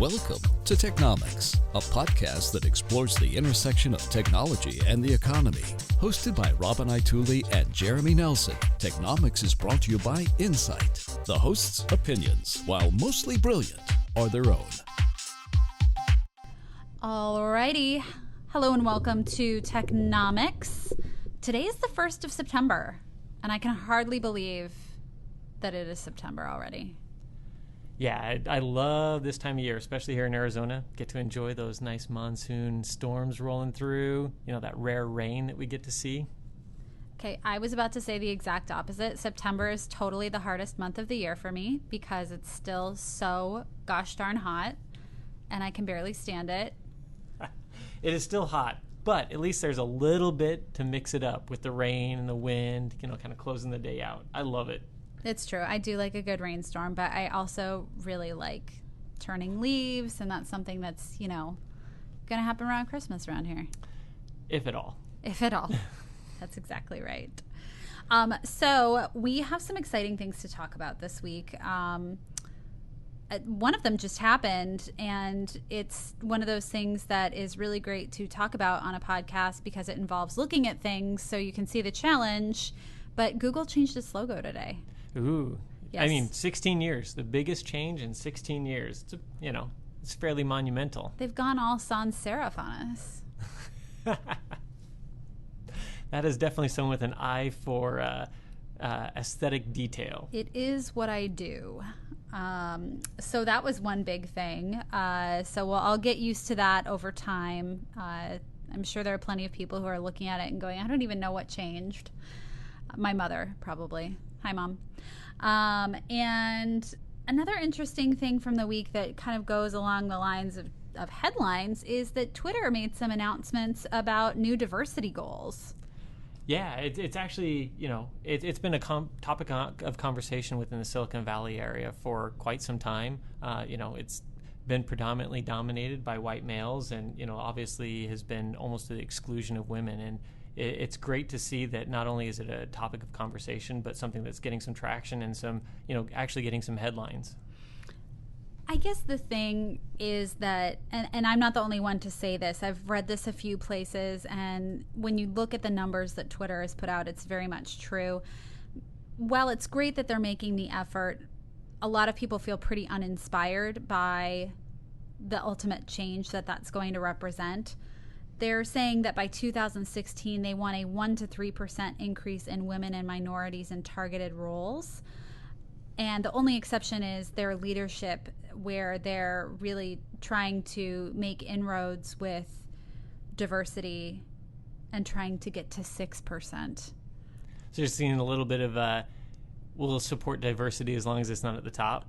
Welcome to Technomics, a podcast that explores the intersection of technology and the economy. Hosted by Robin Ituli and Jeremy Nelson, Technomics is brought to you by Insight. The host's opinions, while mostly brilliant, are their own. Alrighty. Hello and welcome to Technomics. Today is the 1st of September, and I can hardly believe that it is September already. Yeah, I love this time of year, especially here in Arizona. Get to enjoy those nice monsoon storms rolling through, that rare rain that we get to see. Okay, I was about to say the exact opposite. September is totally the hardest month of the year for me because it's still so gosh darn hot, and I can barely stand it. It is still hot, but at least there's a little bit to mix it up with the rain and the wind, kind of closing the day out. I love it. It's true. I do like a good rainstorm, but I also really like turning leaves, and that's something that's, going to happen around Christmas around here. If at all. If at all. That's exactly right. So we have some exciting things to talk about this week. One of them just happened, and it's one of those things that is really great to talk about on a podcast because it involves looking at things so you can see the challenge. But Google changed its logo today. Ooh. Yes. I mean, 16 years, the biggest change in 16 years. It's, it's fairly monumental. They've gone all sans serif on us. That is definitely someone with an eye for aesthetic detail. It is what I do. So that was one big thing. I'll get used to that over time. I'm sure there are plenty of people who are looking at it and going, I don't even know what changed. My mother, probably. Hi, Mom. And another interesting thing from the week that kind of goes along the lines of headlines is that Twitter made some announcements about new diversity goals. Yeah, it's actually, it's been a topic of conversation within the Silicon Valley area for quite some time. It's been predominantly dominated by white males and, obviously has been almost to the exclusion of women. And it's great to see that not only is it a topic of conversation, but something that's getting some traction and some, actually getting some headlines. I guess the thing is that, and I'm not the only one to say this, I've read this a few places, and when you look at the numbers that Twitter has put out, it's very much true. While it's great that they're making the effort, a lot of people feel pretty uninspired by the ultimate change that that's going to represent. They're saying that by 2016, they want a 1 to 3% increase in women and minorities in targeted roles. And the only exception is their leadership, where they're really trying to make inroads with diversity and trying to get to 6%. So you're seeing a little bit of we'll support diversity as long as it's not at the top?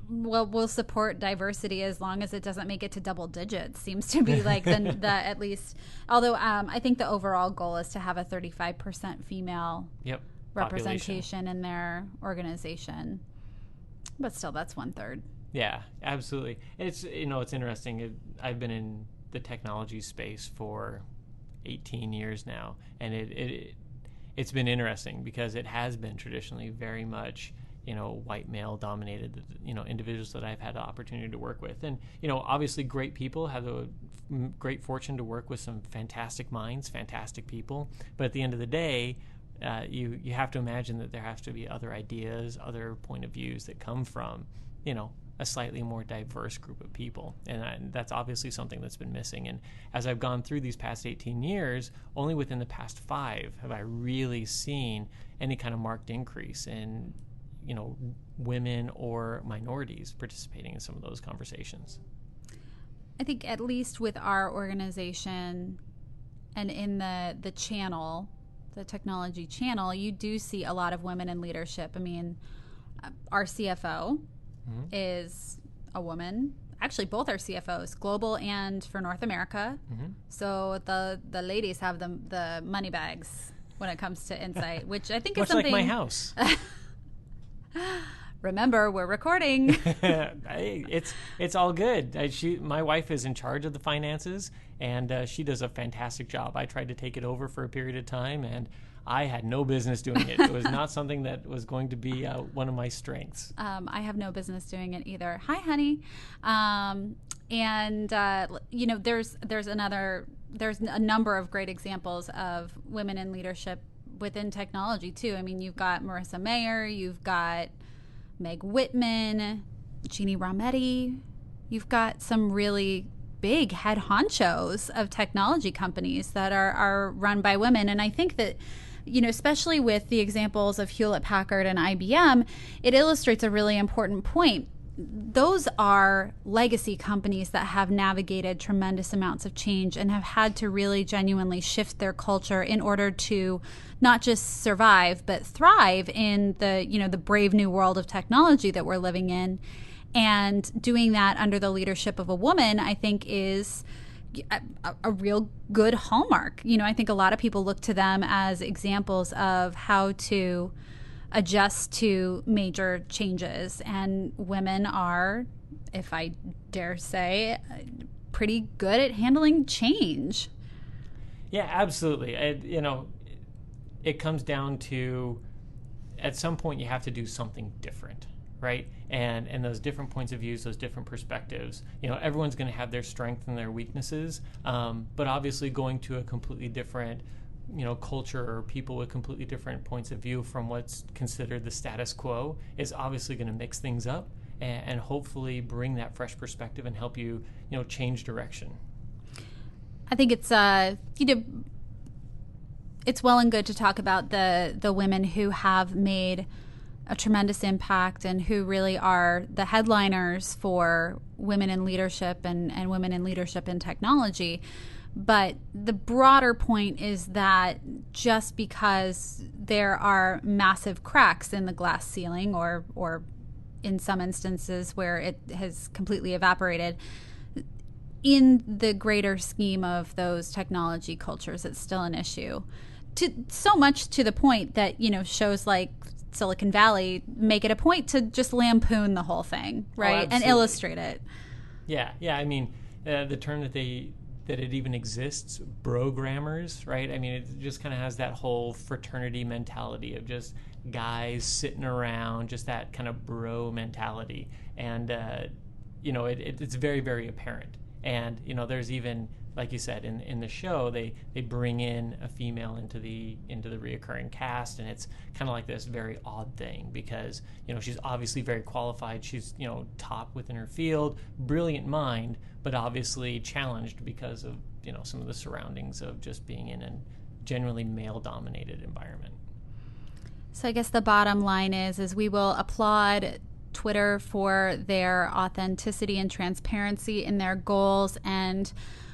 We'll support diversity as long as it doesn't make it to double digits. Seems to be like the at least. Although I think the overall goal is to have a 35% female representation in their organization. But still, that's 1/3. Yeah, absolutely. It's it's interesting. I've been in the technology space for 18 years now, and it's been interesting because it has been traditionally very much white male dominated, individuals that I've had the opportunity to work with. And, obviously great people have the great fortune to work with some fantastic minds, fantastic people. But at the end of the day, you have to imagine that there has to be other ideas, other point of views that come from, a slightly more diverse group of people. And that's obviously something that's been missing. And as I've gone through these past 18 years, only within the past 5 have I really seen any kind of marked increase in women or minorities participating in some of those conversations. I think at least with our organization and in the channel, the technology channel, you do see a lot of women in leadership. I mean, our CFO is a woman. Actually, both our CFOs, global and for North America. Mm-hmm. So the ladies have the money bags when it comes to Insight, which I think is something like my house. Remember, we're recording. It's all good. My wife is in charge of the finances, and she does a fantastic job. I tried to take it over for a period of time, and I had no business doing it. It was not something that was going to be one of my strengths. I have no business doing it either. Hi, honey. There's a number of great examples of women in leadership within technology too. I mean, you've got Marissa Mayer, you've got Meg Whitman, Jeannie Rometty. You've got some really big head honchos of technology companies that are run by women. And I think that, especially with the examples of Hewlett-Packard and IBM, it illustrates a really important point. Those are legacy companies that have navigated tremendous amounts of change and have had to really genuinely shift their culture in order to not just survive, but thrive in the brave new world of technology that we're living in. And doing that under the leadership of a woman, I think, is a real good hallmark. I think a lot of people look to them as examples of how to adjust to major changes. And women are, if I dare say, pretty good at handling change. Yeah, absolutely. It comes down to, at some point, you have to do something different. Right? And those different points of views, those different perspectives, everyone's going to have their strengths and their weaknesses. But obviously going to a completely different, culture or people with completely different points of view from what's considered the status quo is obviously going to mix things up and hopefully bring that fresh perspective and help you, change direction. I think it's, it's well and good to talk about the women who have made a tremendous impact and who really are the headliners for women in leadership and women in leadership in technology. But the broader point is that just because there are massive cracks in the glass ceiling or in some instances where it has completely evaporated, in the greater scheme of those technology cultures, it's still an issue. So much to the point that, shows like Silicon Valley make it a point to just lampoon the whole thing, right? And illustrate it. Yeah. I mean, the term that it even exists, brogrammers, right? I mean, it just kind of has that whole fraternity mentality of just guys sitting around, just that kind of bro mentality. And, it's very, very apparent. And, there's even, like you said, in the show, they bring in a female into the reoccurring cast, and it's kind of like this very odd thing because, she's obviously very qualified. She's, top within her field, brilliant mind, but obviously challenged because of, some of the surroundings of just being in a generally male-dominated environment. So I guess the bottom line is we will applaud Twitter for their authenticity and transparency in their goals, and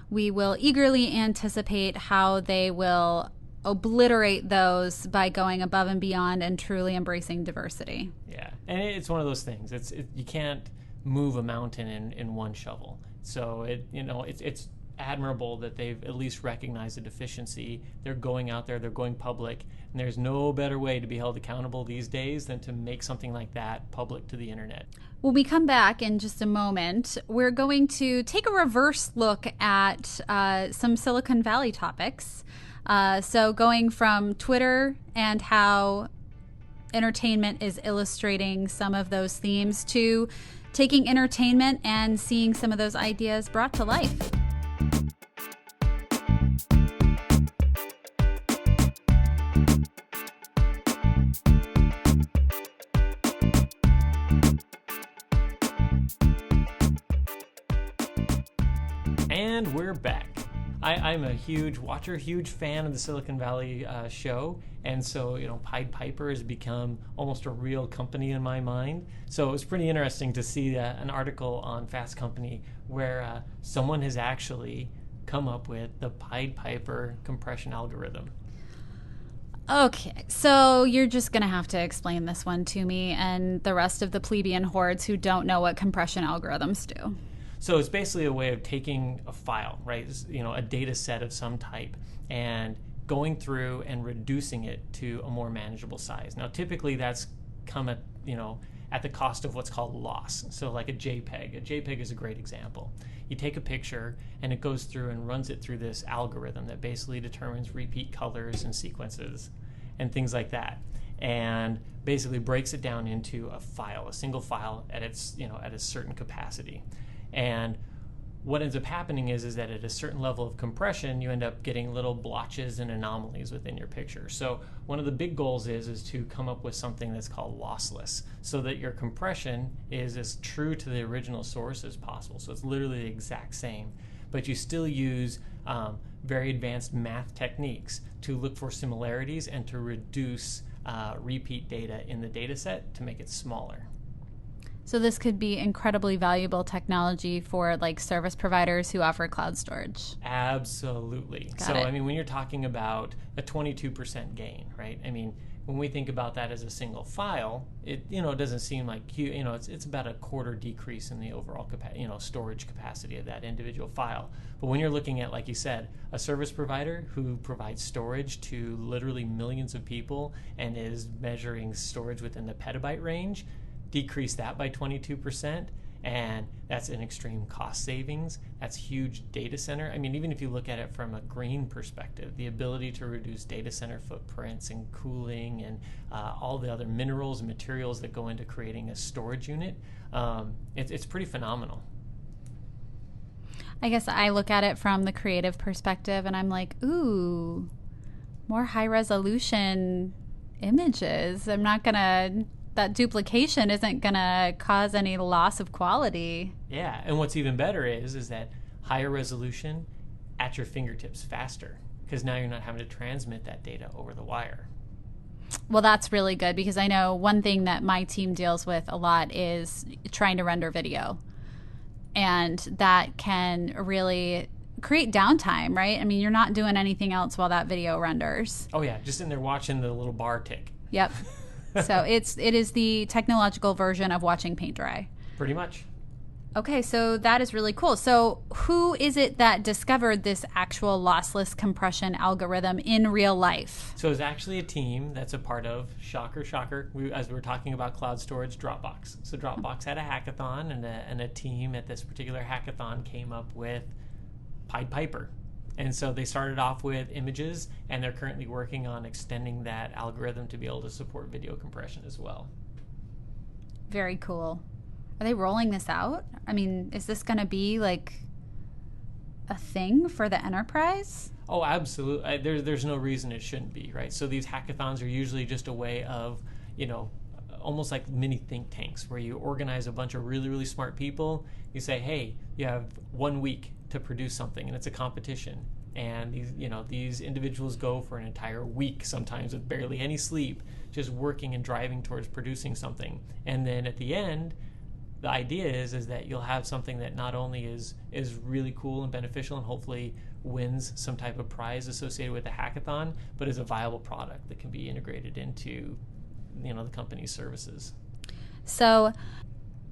we will eagerly anticipate how they will obliterate those by going above and beyond and truly embracing diversity. Yeah, and it's one of those things. You can't move a mountain in one shovel. So it's admirable that they've at least recognized the deficiency. They're going out there, they're going public, and there's no better way to be held accountable these days than to make something like that public to the internet. When we come back in just a moment, we're going to take a reverse look at some Silicon Valley topics. So going from Twitter and how entertainment is illustrating some of those themes to taking entertainment and seeing some of those ideas brought to life. And we're back. I'm a huge watcher, huge fan of the Silicon Valley show, and so Pied Piper has become almost a real company in my mind. So it was pretty interesting to see an article on Fast Company where someone has actually come up with the Pied Piper compression algorithm. Okay, so you're just going to have to explain this one to me and the rest of the plebeian hordes who don't know what compression algorithms do. So it's basically a way of taking a file, right? A data set of some type, and going through and reducing it to a more manageable size. Now, typically that's come at the cost of what's called loss. So like a JPEG. A JPEG is a great example. You take a picture and it goes through and runs it through this algorithm that basically determines repeat colors and sequences. and things like that, and basically breaks it down into a single file at its, at a certain capacity. And what ends up happening is that at a certain level of compression, you end up getting little blotches and anomalies within your picture. So one of the big goals is to come up with something that's called lossless, so that your compression is as true to the original source as possible. So it's literally the exact same, but you still use very advanced math techniques to look for similarities and to reduce repeat data in the data set to make it smaller. So this could be incredibly valuable technology for like service providers who offer cloud storage. Absolutely. Got it. I mean, when you're talking about a 22% gain, right? I mean, when we think about that as a single file, it doesn't seem like it's about a quarter decrease in the overall storage capacity of that individual file. But when you're looking at, like you said, a service provider who provides storage to literally millions of people and is measuring storage within the petabyte range, decrease that by 22%, and that's an extreme cost savings. That's huge data center. I mean, even if you look at it from a green perspective, the ability to reduce data center footprints and cooling and all the other minerals and materials that go into creating a storage unit, it's pretty phenomenal. I guess I look at it from the creative perspective and I'm like, ooh, more high resolution images. That duplication isn't going to cause any loss of quality. Yeah, and what's even better is that higher resolution at your fingertips faster, because now you're not having to transmit that data over the wire. Well, that's really good, because I know one thing that my team deals with a lot is trying to render video. And that can really create downtime, right? I mean, you're not doing anything else while that video renders. Oh yeah, just sitting there watching the little bar tick. Yep. So it is the technological version of watching paint dry. Pretty much. Okay, so that is really cool. So who is it that discovered this actual lossless compression algorithm in real life? So it's actually a team that's a part of, shocker, as we were talking about cloud storage, Dropbox. So Dropbox had a hackathon, and a team at this particular hackathon came up with Pied Piper. And so they started off with images, and they're currently working on extending that algorithm to be able to support video compression as well. Very cool. Are they rolling this out? I mean, is this going to be like a thing for the enterprise? Oh, absolutely. There's no reason it shouldn't be, right? So these hackathons are usually just a way of, almost like mini think tanks, where you organize a bunch of really, really smart people. You say, hey, you have 1 week to produce something, and it's a competition. And these individuals go for an entire week, sometimes with barely any sleep, just working and driving towards producing something. And then at the end, the idea is that you'll have something that not only is really cool and beneficial and hopefully wins some type of prize associated with the hackathon, but is a viable product that can be integrated into the company's services. So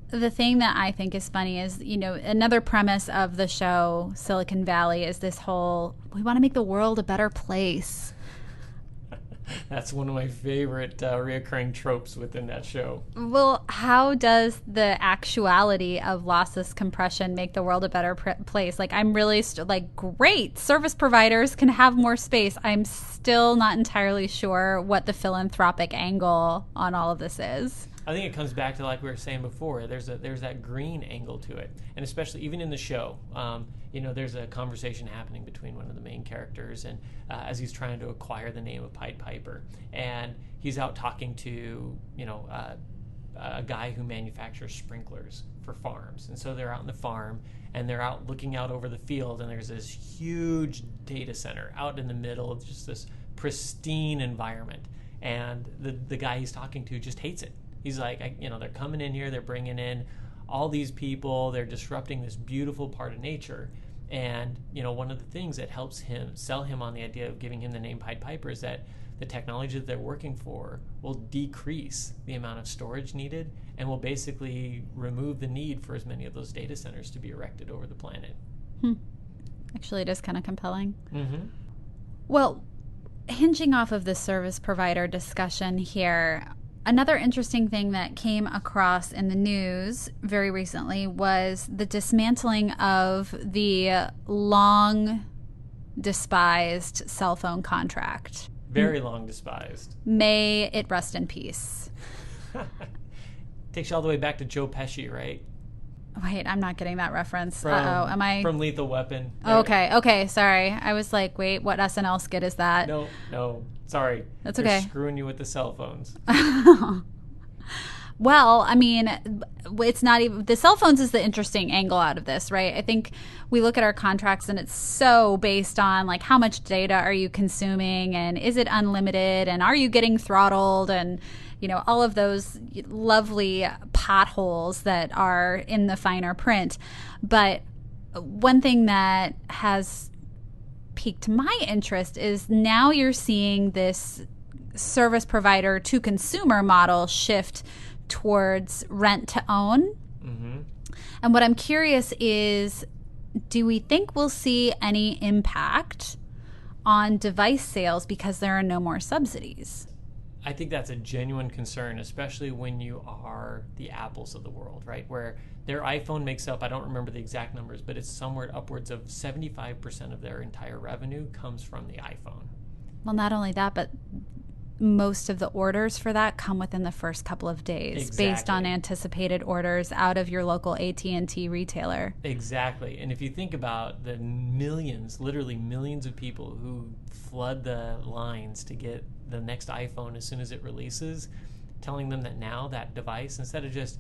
the thing that I think is funny is, another premise of the show Silicon Valley is this whole, we want to make the world a better place. That's one of my favorite reoccurring tropes within that show. Well, how does the actuality of lossless compression make the world a better place? Like, I'm really great, service providers can have more space. I'm still not entirely sure what the philanthropic angle on all of this is. I think it comes back to, like we were saying before, there's that green angle to it. And especially even in the show, there's a conversation happening between one of the main characters and as he's trying to acquire the name of Pied Piper. And he's out talking to, a guy who manufactures sprinklers for farms. And so they're out in the farm, and they're out looking out over the field, and there's this huge data center out in the middle of just this pristine environment. And the guy he's talking to just hates it. He's like, they're coming in here, they're bringing in all these people, they're disrupting this beautiful part of nature. And, one of the things that helps him sell him on the idea of giving him the name Pied Piper is that the technology that they're working for will decrease the amount of storage needed and will basically remove the need for as many of those data centers to be erected over the planet. Actually, it is kind of compelling. Mm-hmm. Well, hinging off of the service provider discussion here, another interesting thing that came across in the news very recently was the dismantling of the long despised cell phone contract. Very long despised. May it rest in peace. Takes you all the way back to Joe Pesci, right? Wait, I'm not getting that reference. Uh-oh, am I? From Lethal Weapon. Oh, okay, sorry. I was like, wait, what SNL skit is that? No, sorry. That's They're okay. Screwing you with the cell phones. Well, I mean, it's not even, the cell phones is the interesting angle out of this, right? I think we look at our contracts and it's so based on like how much data are you consuming and is it unlimited and are you getting throttled and, you know, all of those lovely potholes that are in the finer print. But one thing that has piqued my interest is now you're seeing this service provider to consumer model shift towards rent to own. Mm-hmm. And what I'm curious is, do we think we'll see any impact on device sales because there are no more subsidies? I think that's a genuine concern, especially when you are the Apples of the world, right? Where their iPhone makes up, I don't remember the exact numbers, but it's somewhere upwards of 75% of their entire revenue comes from the iPhone. Well, not only that, but most of the orders for that come within the first couple of days based on anticipated orders out of your local AT&T retailer. Exactly. And if you think about the millions, literally millions of people who flood the lines to get the next iPhone as soon as it releases, telling them that now that device, instead of just,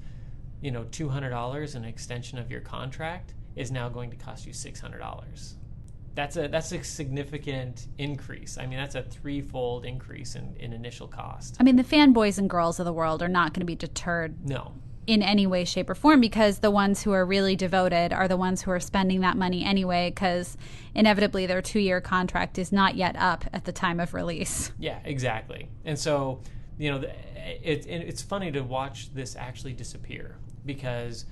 you know, $200, an extension of your contract, is now going to cost you $600. That's a significant increase. I mean, that's a threefold increase in initial cost. I mean, the fanboys and girls of the world are not going to be deterred in any way, shape, or form, because the ones who are really devoted are the ones who are spending that money anyway, because inevitably their 2-year contract is not yet up at the time of release. Yeah, exactly. And so, you know, it's funny to watch this actually disappear, because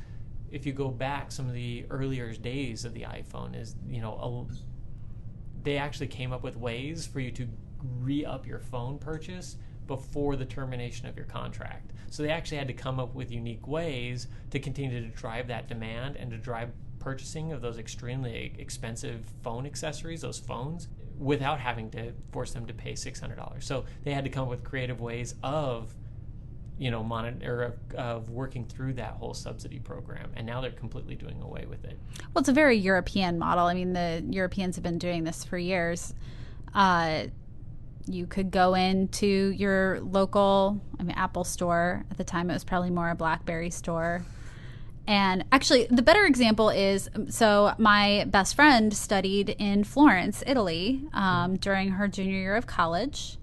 if you go back some of the earlier days of the iPhone, is, you know, they actually came up with ways for you to re-up your phone purchase before the termination of your contract. So they actually had to come up with unique ways to continue to drive that demand and to drive purchasing of those extremely expensive phone accessories, those phones, without having to force them to pay $600. So they had to come up with creative ways of, you know, of working through that whole subsidy program, and now they're completely doing away with it. Well, it's a very European model. I mean, the Europeans have been doing this for years. You could go into your local, Apple store. At the time, it was probably more a BlackBerry store. And actually, the better example is, so my best friend studied in Florence, Italy, during her junior year of college,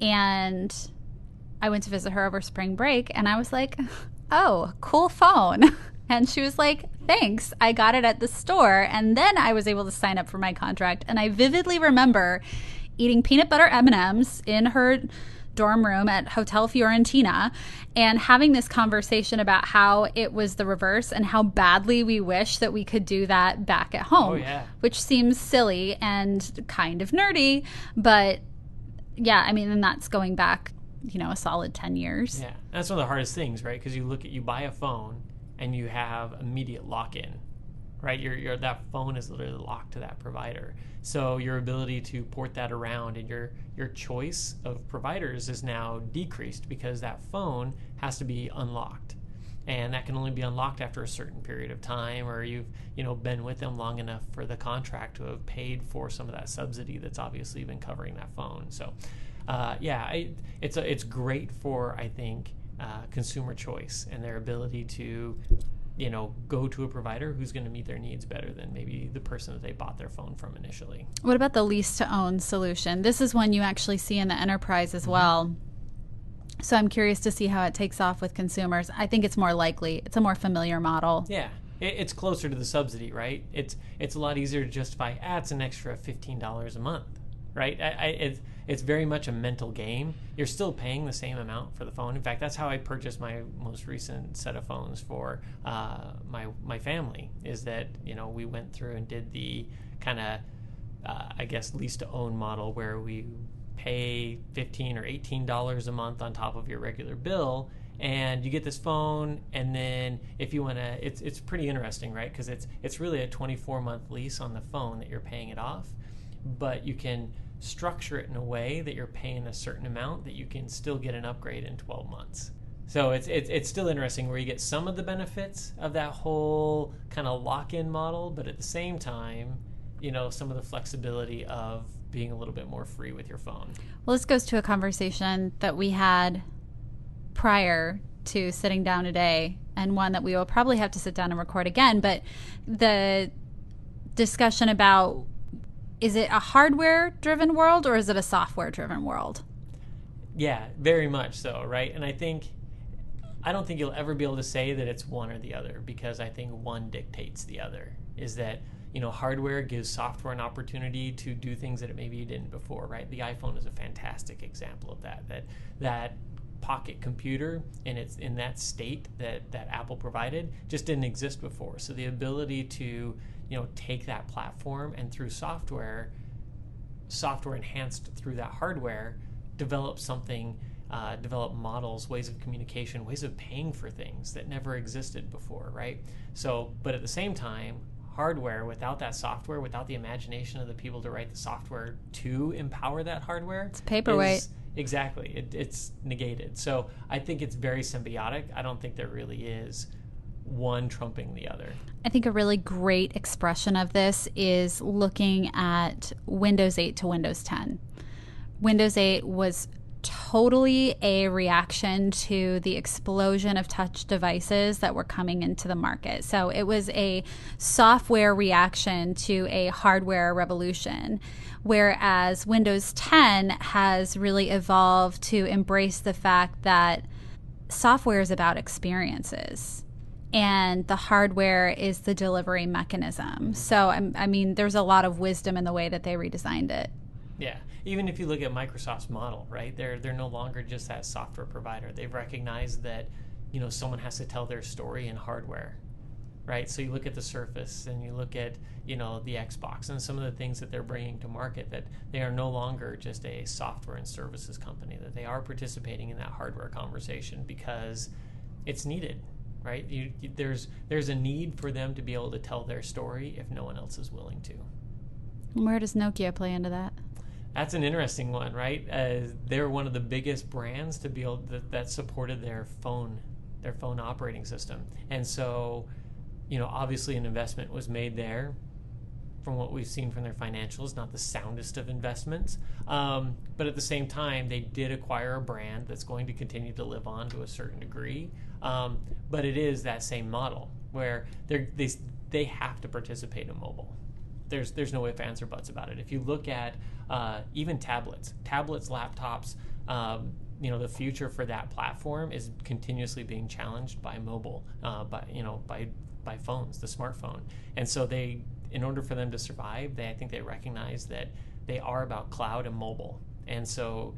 and I went to visit her over spring break, and I was like, oh, cool phone. And she was like, thanks. I got it at the store. And then I was able to sign up for my contract. And I vividly remember eating peanut butter M&Ms in her dorm room at Hotel Fiorentina and having this conversation about how it was the reverse and how badly we wish that we could do that back at home. Oh, yeah. Which seems silly and kind of nerdy. But yeah, I mean, and that's going back, you know, a solid 10 years. Yeah, that's one of the hardest things, right? Because you buy a phone and you have immediate lock-in, right? That phone is literally locked to that provider. So your ability to port that around and your choice of providers is now decreased because that phone has to be unlocked. And that can only be unlocked after a certain period of time, or you've, you know, been with them long enough for the contract to have paid for some of that subsidy that's obviously been covering that phone. So it's great for, I think, consumer choice and their ability to, you know, go to a provider who's going to meet their needs better than maybe the person that they bought their phone from initially. What about the lease to own solution? This is one you actually see in the enterprise as well. So I'm curious to see how it takes off with consumers. I think it's more likely. It's a more familiar model. Yeah. It's closer to the subsidy, right? It's a lot easier to justify, it's an extra $15 a month, right? It's very much a mental game. You're still paying the same amount for the phone. In fact, that's how I purchased my most recent set of phones for my family, is that, you know, we went through and did the kind of, I guess, lease to own model where we pay $15 or $18 a month on top of your regular bill, and you get this phone, and then if you want to, it's pretty interesting, right? Because it's really a 24-month lease on the phone that you're paying it off, but you can structure it in a way that you're paying a certain amount that you can still get an upgrade in 12 months. So it's still interesting where you get some of the benefits of that whole kind of lock-in model, but at the same time, some of the flexibility of being a little bit more free with your phone. Well, this goes to a conversation that we had prior to sitting down today, and one that we will probably have to sit down and record again, but the discussion about, is it a hardware-driven world or is it a software-driven world? Yeah, very much so, right? And I don't think you'll ever be able to say that it's one or the other, because I think one dictates the other. Is that, hardware gives software an opportunity to do things that maybe you didn't before, right? The iPhone is a fantastic example of that pocket computer in that state that Apple provided just didn't exist before. So the ability to take that platform and through software enhanced through that hardware, develop something, develop models, ways of communication, ways of paying for things that never existed before, right? So, but at the same time, hardware without that software, without the imagination of the people to write the software to empower that hardware, it's paperweight. Exactly. It's negated. So I think it's very symbiotic. I don't think there really is one trumping the other. I think a really great expression of this is looking at Windows 8 to Windows 10. Windows 8 was totally a reaction to the explosion of touch devices that were coming into the market. So it was a software reaction to a hardware revolution, whereas Windows 10 has really evolved to embrace the fact that software is about experiences and the hardware is the delivery mechanism. So, I mean, there's a lot of wisdom in the way that they redesigned it. Yeah. Even if you look at Microsoft's model, right? They're no longer just that software provider. They've recognized that, someone has to tell their story in hardware, right? So you look at the Surface and you look at, the Xbox and some of the things that they're bringing to market, that they are no longer just a software and services company, that they are participating in that hardware conversation because it's needed, right? There's a need for them to be able to tell their story if no one else is willing to. Where does Nokia play into that? That's an interesting one, right? They're one of the biggest brands to be able that supported their phone operating system, and so, obviously an investment was made there. From what we've seen from their financials, not the soundest of investments, but at the same time, they did acquire a brand that's going to continue to live on to a certain degree. But it is that same model where they have to participate in mobile. There's no ifs, ands, or buts about it. If you look at even tablets, laptops, the future for that platform is continuously being challenged by mobile, by phones, the smartphone. And so in order for them to survive, I think they recognize that they are about cloud and mobile. And so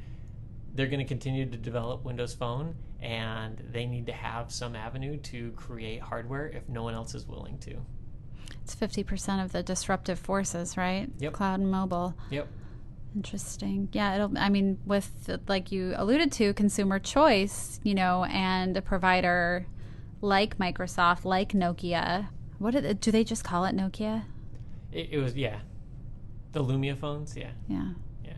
they're going to continue to develop Windows Phone, and they need to have some avenue to create hardware if no one else is willing to. It's 50% of the disruptive forces, right? Yep. Cloud and mobile. Yep. Interesting. Yeah, with, like you alluded to, consumer choice, and a provider like Microsoft, like Nokia. Do they just call it Nokia? It was, yeah. The Lumia phones, yeah. Yeah. Yeah.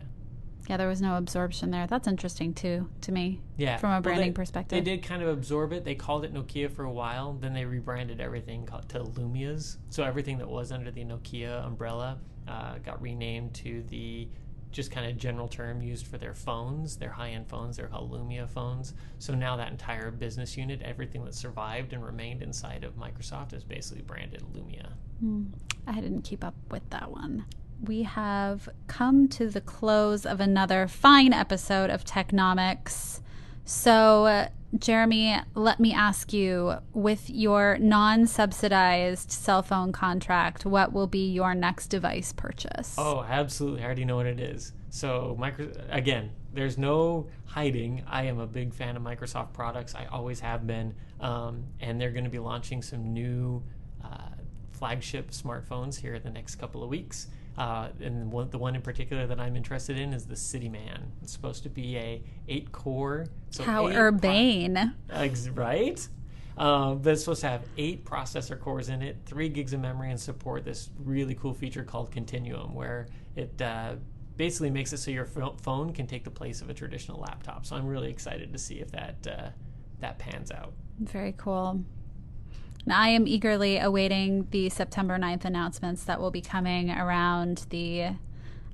Yeah, there was no absorption there. That's interesting, too, to me, from a branding perspective. They did kind of absorb it. They called it Nokia for a while. Then they rebranded everything to Lumias. So everything that was under the Nokia umbrella got renamed to the just kind of general term used for their phones, their high-end phones. They're called Lumia phones. So now that entire business unit, everything that survived and remained inside of Microsoft is basically branded Lumia. I didn't keep up with that one. We have come to the close of another fine episode of Technomics. So, Jeremy, let me ask you, with your non-subsidized cell phone contract, what will be your next device purchase? Oh, absolutely. I already know what it is. So, again, there's no hiding. I am a big fan of Microsoft products. I always have been. And they're going to be launching some new flagship smartphones here in the next couple of weeks. And the one in particular that I'm interested in is the CityMan. It's supposed to be a 8-core. So how urbane. Right? But it's supposed to have 8 processor cores in it, 3 gigs of memory, and support this really cool feature called Continuum, where it basically makes it so your phone can take the place of a traditional laptop. So I'm really excited to see if that pans out. Very cool. And I am eagerly awaiting the September 9th announcements that will be coming around the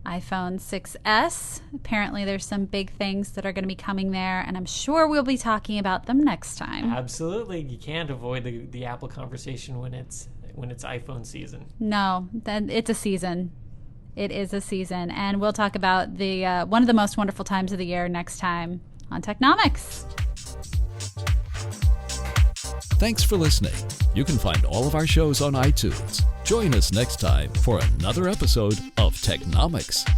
iPhone 6S. Apparently there's some big things that are going to be coming there, and I'm sure we'll be talking about them next time. Absolutely. You can't avoid the Apple conversation when it's iPhone season. No, then it's a season. It is a season, and we'll talk about the one of the most wonderful times of the year next time on Technomics. Thanks for listening. You can find all of our shows on iTunes. Join us next time for another episode of Technomics.